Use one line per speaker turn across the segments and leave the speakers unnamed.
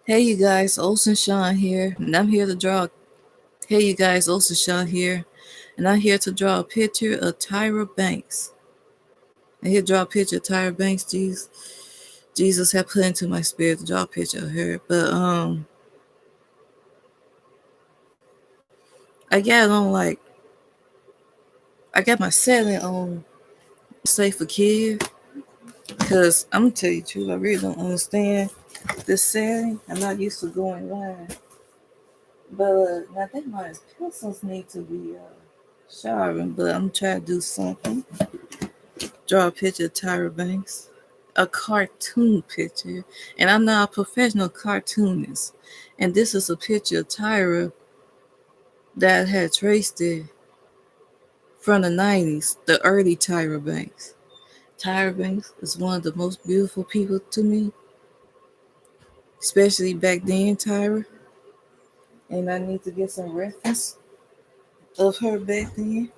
Hey you guys, Olsen Sean here, and I'm here to draw. Hey you guys, Olsen Sean here, and I'm here to draw a picture of Tyra Banks. I'm here to draw a picture of Tyra Banks. Jesus had put into my spirit to draw a picture of her. But I got on I got my setting on safe for kids, cause I'm gonna tell you the truth. I really don't understand this setting. I'm not used to going live. But I think my pencils need to be sharpened. But I'm trying to do something. Draw a picture of Tyra Banks, a cartoon picture, and I'm not a professional cartoonist. And this is a picture of Tyra that had traced it from the 90s, the early Tyra Banks. Tyra Banks is one of the most beautiful people to me, especially back then, Tyra. And I need to get some reference of her back then.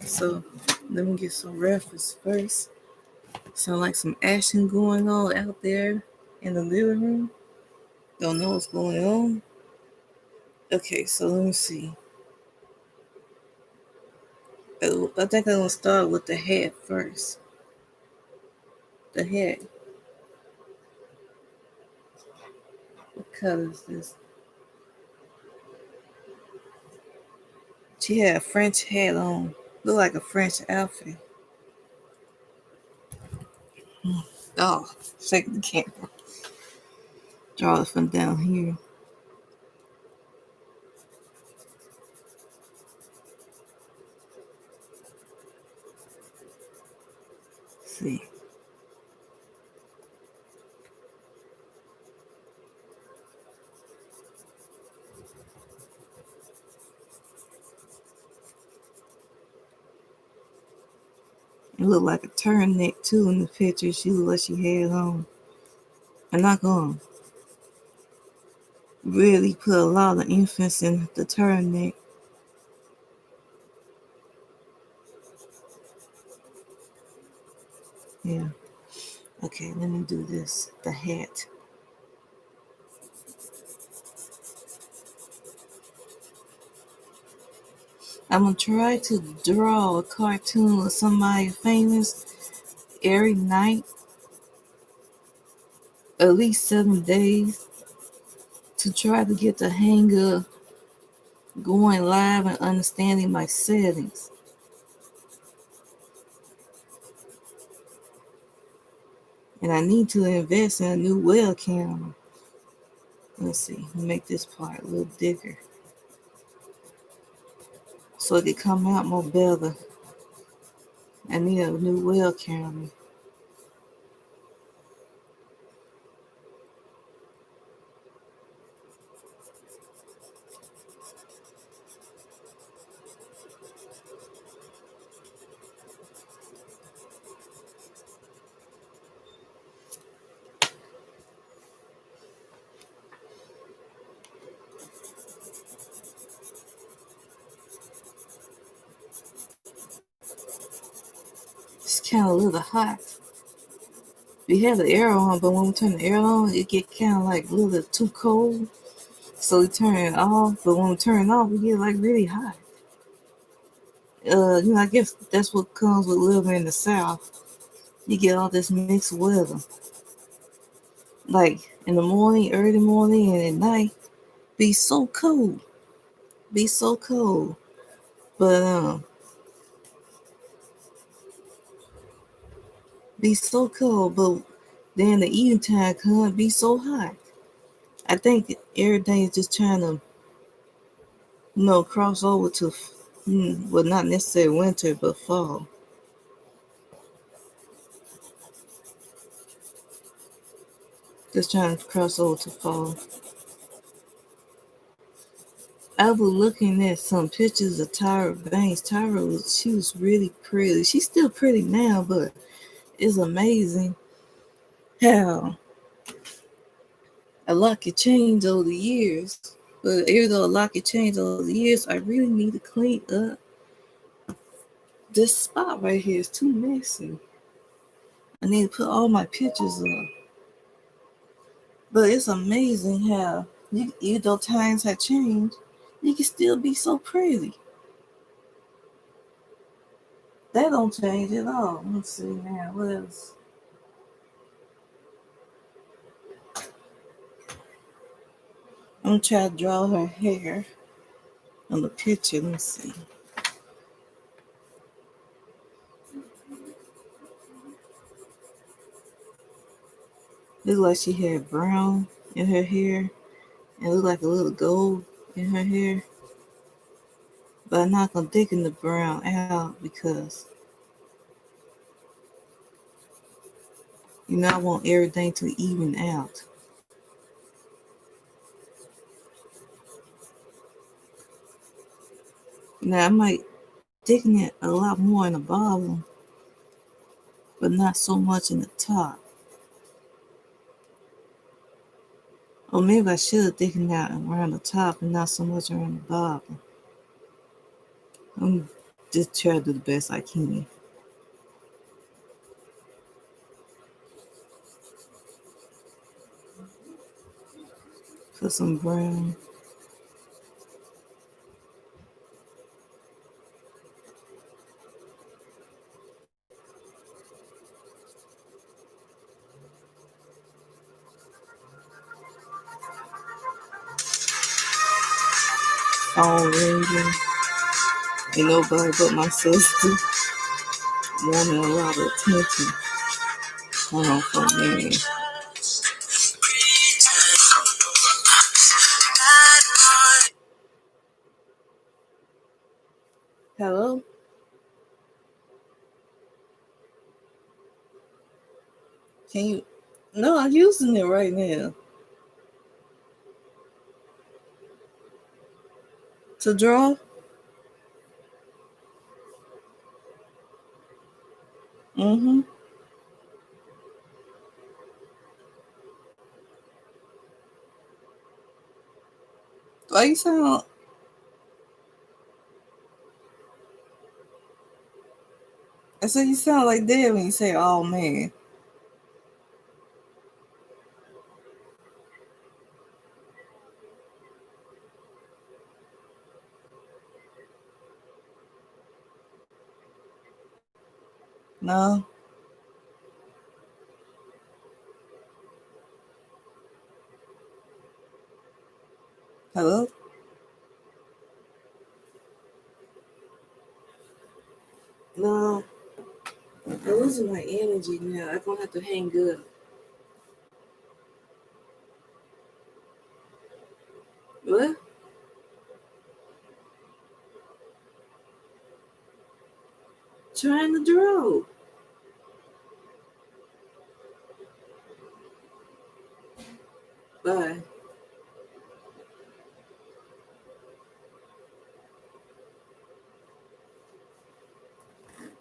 So let me get some reference first. Sound like some action going on out there in the living room. Don't know what's going on. Okay, so let me see. I think I'm gonna start with the head first. The head. What color is this? She had a French hat on. Look like a French outfit. Oh, shake the camera. Draw it from down here. Let's see. It looked like a turtleneck too in the picture. She looked like she had on. I'm not gonna really put a lot of emphasis in the turtleneck. Yeah. Okay, let me do this. The hat. I'm gonna try to draw a cartoon of somebody famous every night, at least 7 days, to try to get the hang of going live and understanding my settings. And I need to invest in a new webcam. Let's see, make this part a little bigger so it can come out more better. I need a new webcam. It's kind of a little hot. We have the air on, but when we turn the air on, it get kind of like a little too cold. So we turn it off, but when we turn it off, we get like really hot. I guess that's what comes with living in the South. You get all this mixed weather. Like in the morning, early morning, and at night, be so cold. Be so cold. But be so cold. But then the evening time come, be so hot. I think everything is just trying to, cross over to, well, not necessarily winter, but fall. Just trying to cross over to fall. I was looking at some pictures of Tyra Banks. She was really pretty. She's still pretty now, but it's amazing how a lot could change over the years. But even though a lot could change over the years, I really need to clean up this spot right here. It's too messy. I need to put all my pictures up. But it's amazing how you though times have changed, you can still be so pretty. That don't change at all. Let's see now. What else? I'm gonna try to draw her hair on the picture. Let me see. Look like she had brown in her hair and look like a little gold in her hair. But I'm not gonna thicken the brown out because I want everything to even out. Now I might thicken it a lot more in the bottom, but not so much in the top. Or maybe I should have thickened out around the top and not so much around the bottom. I'm just trying to do the best I can. Put some brown. Phone ringing. Ain't nobody but my sister wanting a lot of attention. Hold on for a minute. Hello? Can you? No, I'm using it right now. To draw? Mm-hmm. Why you sound? I said you sound like that when you say, "Oh man." No. Hello? No. I'm losing my energy now. I'm gonna have to hang up. What? Trying to draw. Bye.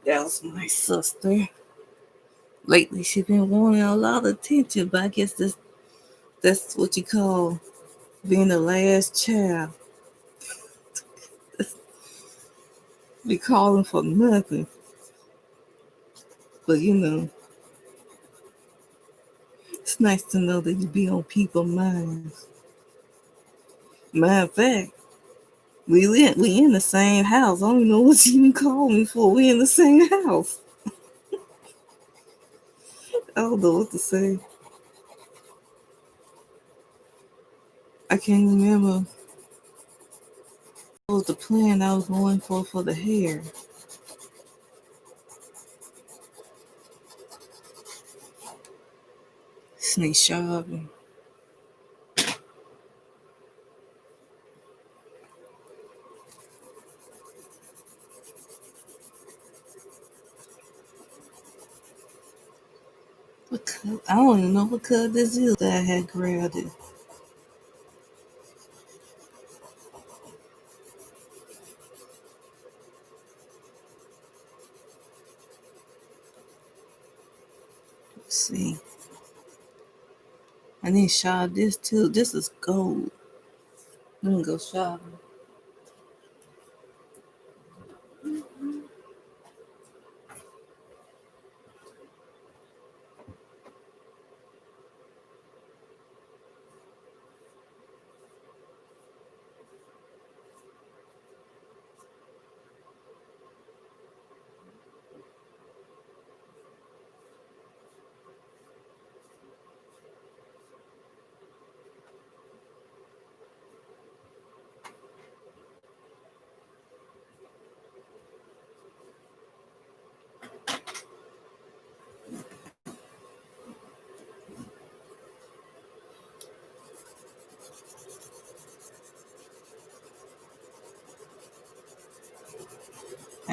That was my sister. Lately, she's been wanting a lot of attention, but I guess that's what you call being the last child. Be calling for nothing. But it's nice to know that you be on people's minds. Matter of fact, we in the same house. I don't even know what you even call me for. We in the same house. I don't know what to say. I can't remember what was the plan I was going for the hair. Snake shopping. What color? I don't even know what color this is that I had grabbed it. Let's see. I need to shop this too. This is gold. Let me go shopping.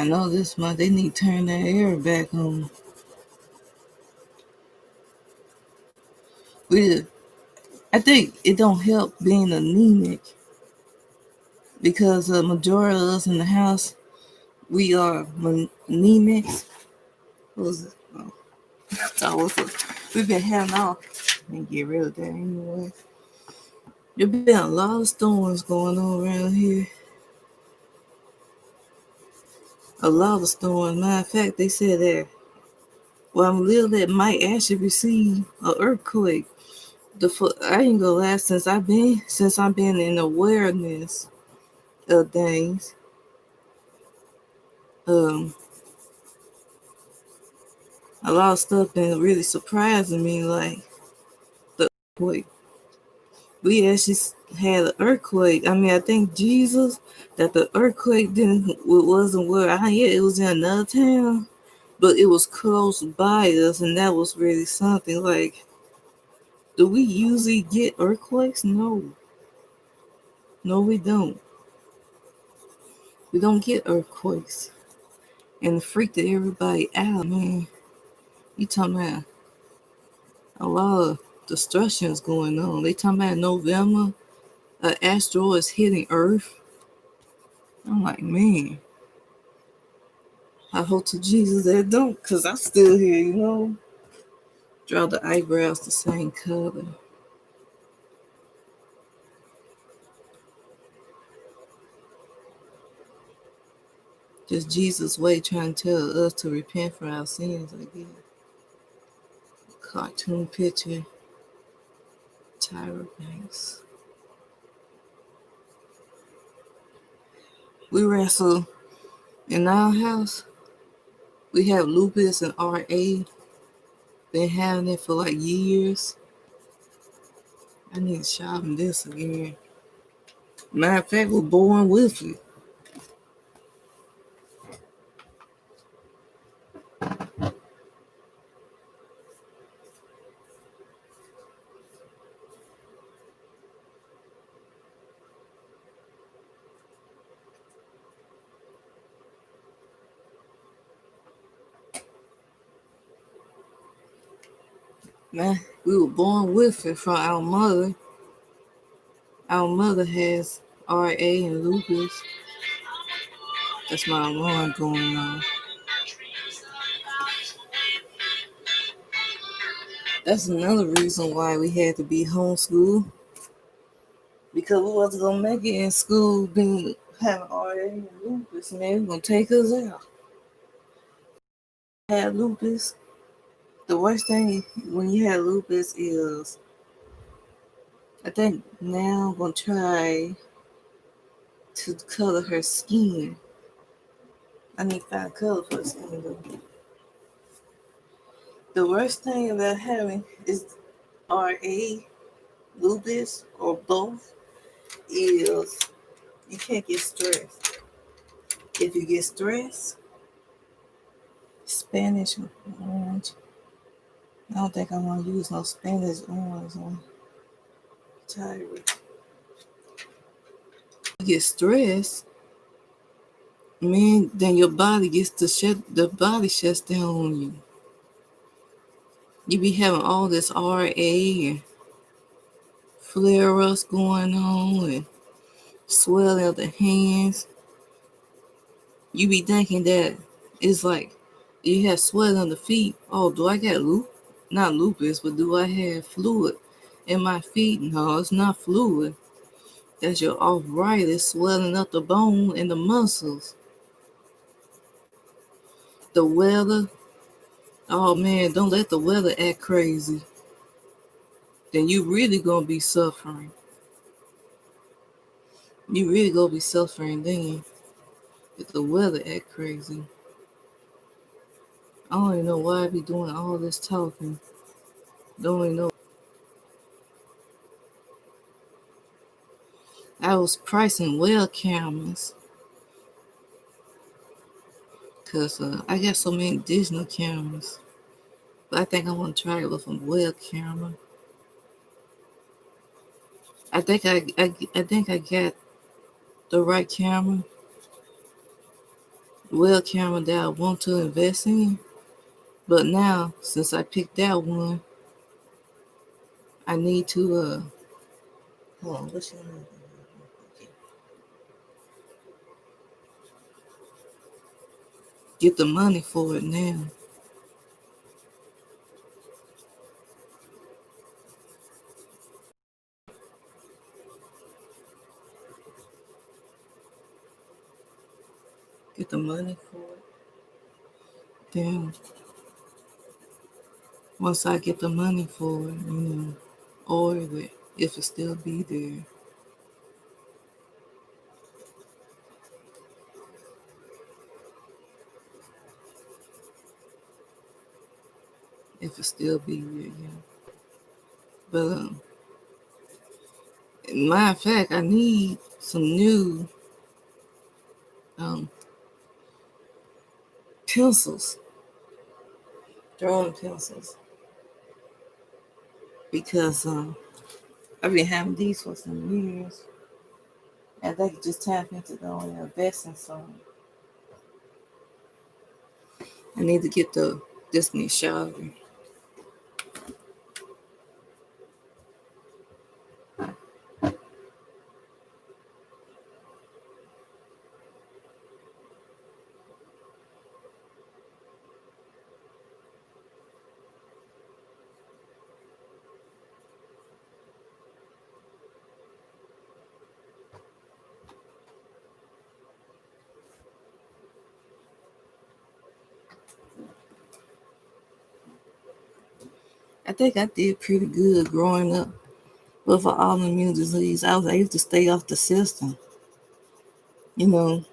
I know this month they need to turn that air back on. We, I think it don't help being anemic because the majority of us in the house, we are anemics. What was it? Oh, so we've been having all. Let me get rid of that anyway. There been a lot of storms going on around here. A lot of storms. Matter of fact, they said that where I'm living at might actually receive an earthquake. I ain't gonna lie, since I've been in awareness of things. Um, a lot of stuff been really surprising me, like the earthquake. We actually had an earthquake. I mean, I think Jesus that the earthquake wasn't where I yeah, it was in another town, but it was close by us, and that was really something. Like, do we usually get earthquakes? No, no, we don't. We don't get earthquakes, and it freaked everybody out, man. You talking about a lot of destructions going on. They talking about November, an asteroid is hitting Earth. I'm like, man, I hope to Jesus that don't, cause I'm still here, you know. Draw the eyebrows the same color. Just Jesus' way trying to tell us to repent for our sins, I guess. Cartoon picture, Tyra Banks. We wrestle in our house. We have lupus and RA. Been having it for like years. I need to sharpen this again. Matter of fact, we're born with it. Man, we were born with it from our mother. Our mother has RA and lupus. That's my alarm going on. That's another reason why we had to be homeschooled. Because we wasn't gonna make it in school being having RA and lupus, man. It's gonna take us out. Had lupus. The worst thing when you have lupus is I think now I'm gonna try to color her skin. I need to find a color for the skin though. The worst thing about having is RA, lupus, or both is you can't get stressed. If you get stressed, Spanish orange. I don't think I want to use no Spanish orange on Tyra. You get stressed, man, then your body gets to the body shuts down on you. You be having all this RA and flare ups going on and swelling of the hands. You be thinking that it's like you have swelling on the feet. Oh, do I got not lupus, but do I have fluid in my feet? No, it's not fluid. That's your arthritis swelling up the bone and the muscles. The weather, oh man, don't let the weather act crazy. Then you really gonna be suffering. You really gonna be suffering then if the weather act crazy. I don't even know why I be doing all this talking. Don't even know. I was pricing well cameras because I got so many digital cameras. But I think I want to try it with a well camera. I think I got the right camera well camera that I want to invest in. But now, since I picked that one, I need to hold on, what's your name? Okay. Get the money for it now. Get the money for it. Then once I get the money for it, order it if it still be there. If it still be there, yeah. But matter of fact, I need some new um pencils, drawing pencils, because I've been having these for some years, and they could just tap into going and invest in some. I need to get the Disney shower. I think I did pretty good growing up, but for autoimmune disease, I was able to stay off the system. You know,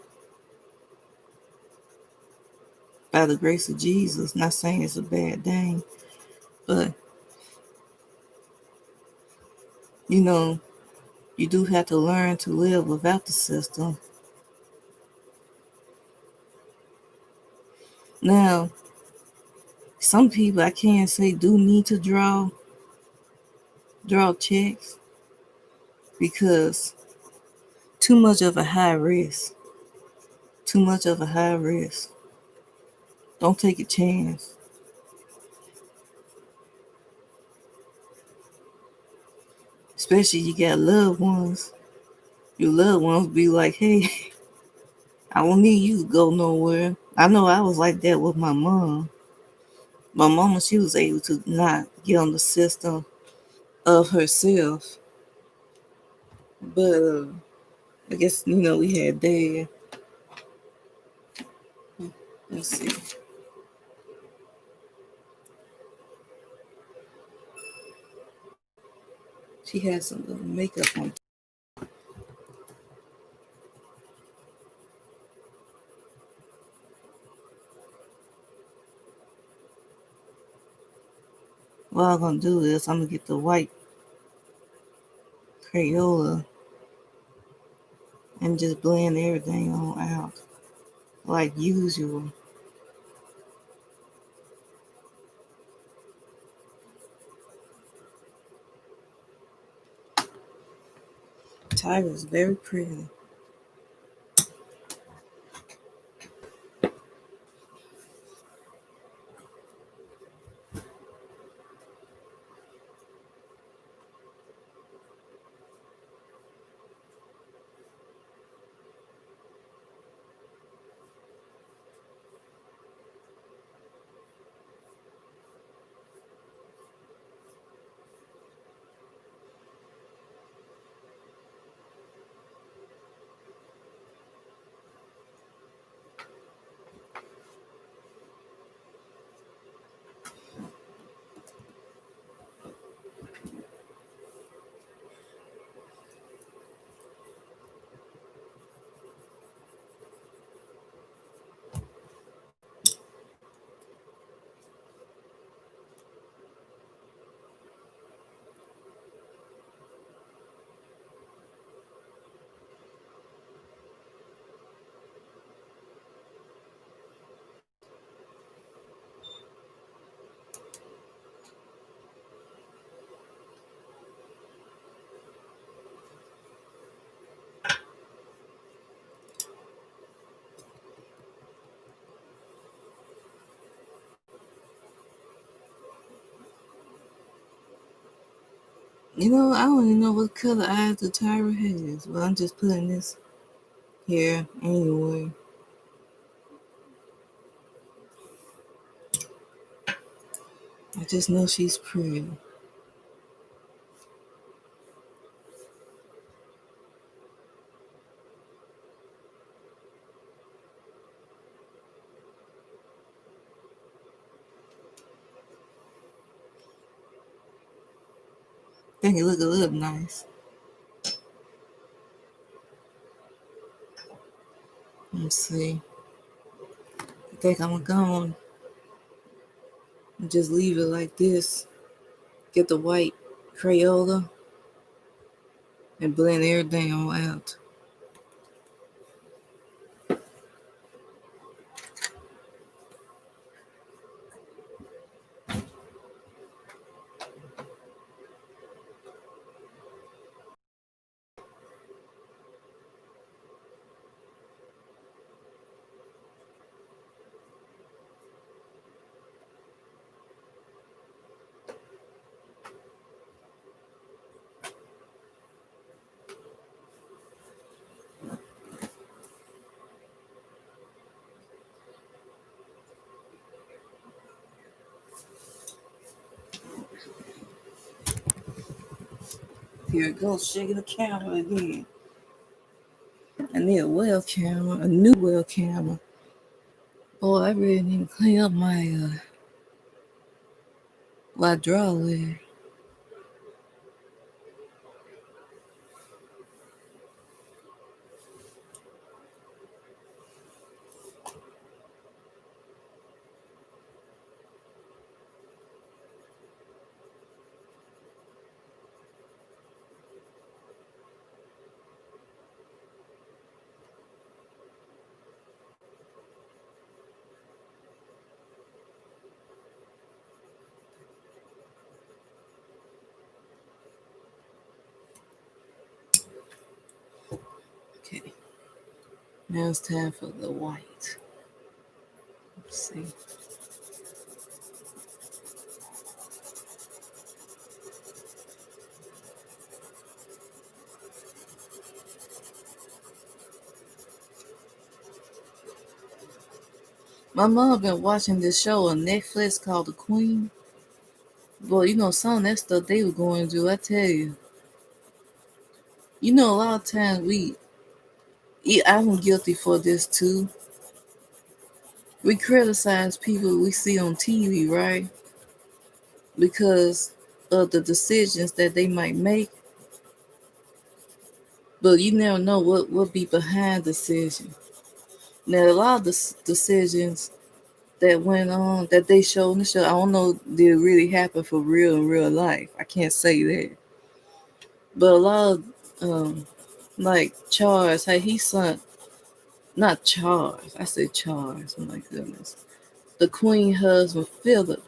by the grace of Jesus. Not saying it's a bad thing, but you know, you do have to learn to live without the system. Now, some people I can't say do need to draw checks because too much of a high risk. Too much of a high risk. Don't take a chance. Especially you got loved ones. Your loved ones be like, hey, I don't need you to go nowhere. I know I was like that with my mom. My mama, she was able to not get on the system of herself. But I guess, we had dad. Let's see. She had some little makeup on. What I'm going to do is I'm going to get the white Crayola and just blend everything on out like usual. Tyra is very pretty. I don't even know what color eyes the Tyra has, but I'm just putting this here anyway. I just know she's pretty. Think it look a little nice. Let's see. I think I'm gonna go on and just leave it like this. Get the white Crayola and blend everything all out. Here it goes, shaking the camera again. I need a well camera, a new well camera. Oh, I really need to clean up my drawer there. Okay, now it's time for the white. Let's see. My mom been watching this show on Netflix called The Queen. Boy, some of that stuff they were going through, I tell you. A lot of times I'm guilty for this too. We criticize people we see on TV, right? Because of the decisions that they might make, but you never know what will be behind the decision. Now, a lot of the decisions that went on that they showed in the show, I don't know did it really happen for real in real life. I can't say that, but a lot of like Charles, hey, he sent not Charles. I said Charles. Oh my goodness, the Queen husband Philip.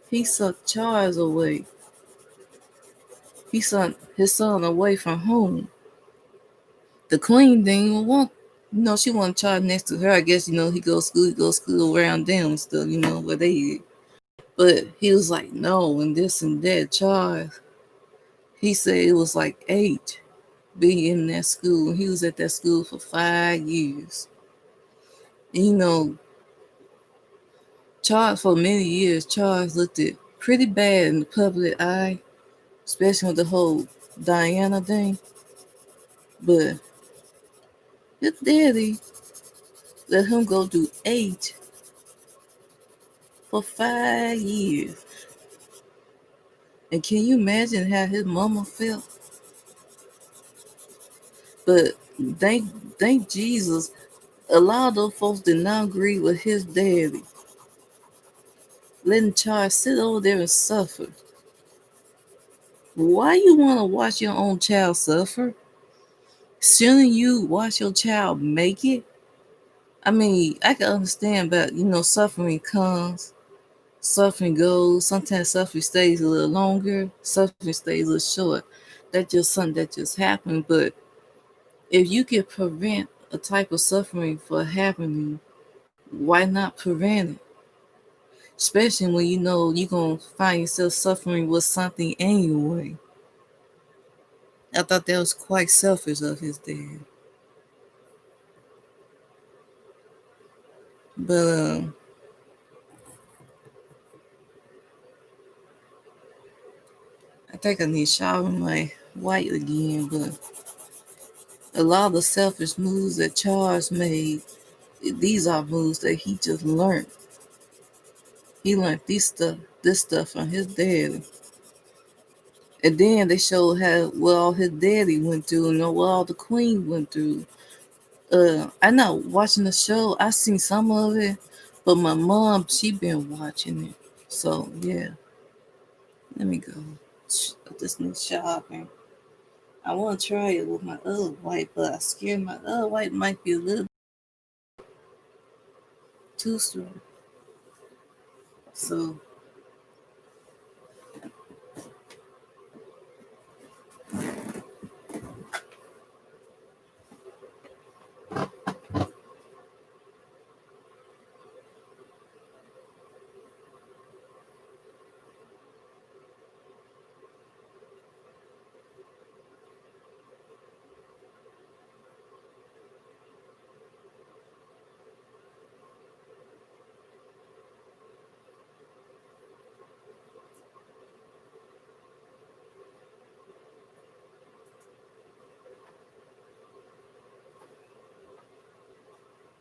He sent Charles away. He sent his son away from home. The Queen didn't even want. She wanted Charles next to her. I guess he goes school around them and stuff. Where they. But he was like, no, and this and that. Charles, he said it was like 8 being in that school. He was at that school for 5 years. And, Charles, for many years, Charles looked it pretty bad in the public eye, especially with the whole Diana thing. But his daddy let him go do 8 for 5 years. And can you imagine how his mama felt? But thank Jesus, a lot of those folks did not agree with his daddy, letting Charles sit over there and suffer. Why you want to watch your own child suffer? Shouldn't you watch your child make it? I mean, I can understand, but suffering comes, suffering goes. Sometimes suffering stays a little longer, suffering stays a little short. That's just something that just happened. But if you can prevent a type of suffering from happening, why not prevent it? Especially when you're going to find yourself suffering with something anyway. I thought that was quite selfish of his dad. But I think I need to shower my white again. But a lot of the selfish moves that Charles made, these are moves that he just learned. He learned this stuff from his daddy. And then they showed how what all his daddy went through and what all the queen went through. I know watching the show, I seen some of it, but my mom, she been watching it. So yeah, let me go. This new shopping. I want to try it with my other white, but I scared my other white might be a little too strong. So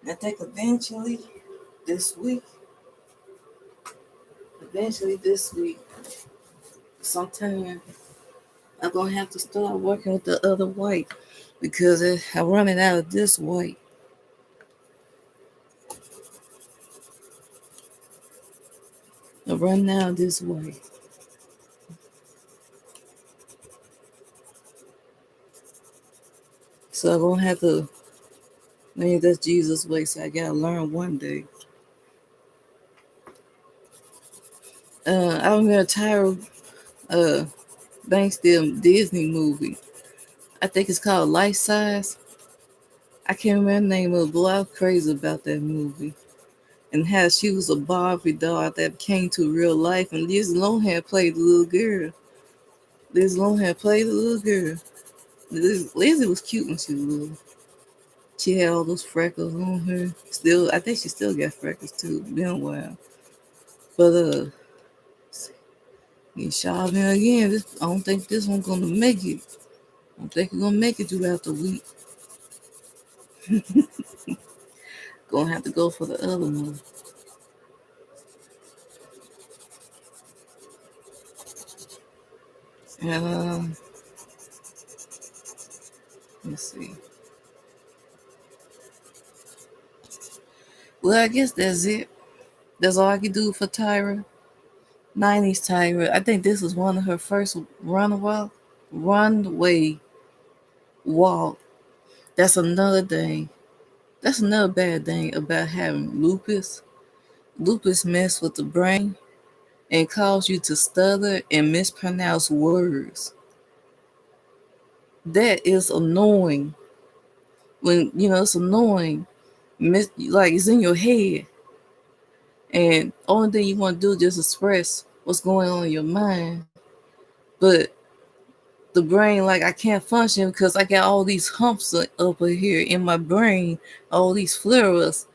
I think this week, eventually this week, sometime I'm gonna have to start working with the other white because I'm running out of this white. I'm running out of this white. So I'm gonna have to, maybe that's Jesus' way, so I gotta learn one day. I remember Tyra uh, Banks did Disney movie. I think it's called Life Size. I can't remember the name of it, but I was crazy about that movie. And how she was a Barbie doll that came to real life, and Liz Lohan played the little girl. Liz Lohan played the little girl. Lizzie was cute when she was little. She had all those freckles on her. Still, I think she still got freckles too. Been a while. But you shot me again. I don't think this one's gonna make it. I don't think it's gonna make it throughout the week. Gonna have to go for the other one. And let's see. Well, I guess that's it. That's all I can do for Tyra. 90s Tyra. I think this was one of her first runway walk. That's another thing. That's another bad thing about having lupus. Lupus mess with the brain and cause you to stutter and mispronounce words. That is annoying. When it's annoying. Like it's in your head. And only thing you want to do is just express what's going on in your mind. But the brain, like I can't function because I got all these humps up here in my brain, all these flare-ups,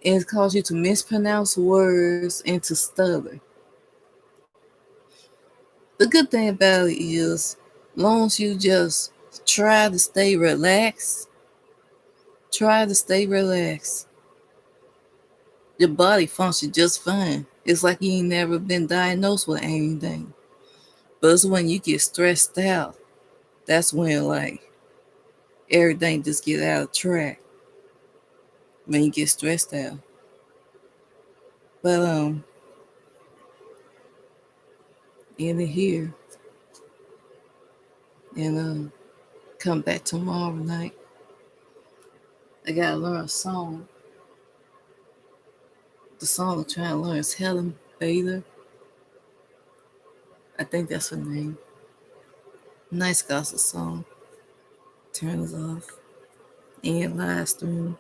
and it causes you to mispronounce words and to stutter. The good thing about it is, long as you just try to stay relaxed, your body functions just fine. It's like you ain't never been diagnosed with anything. But it's when you get stressed out, that's when like everything just get out of track. When you get stressed out. But end it here and come back tomorrow night. I gotta learn a song. The song I'm trying to learn is Helen Bader. I think that's her name. Nice gospel song. Turn it off. And live stream.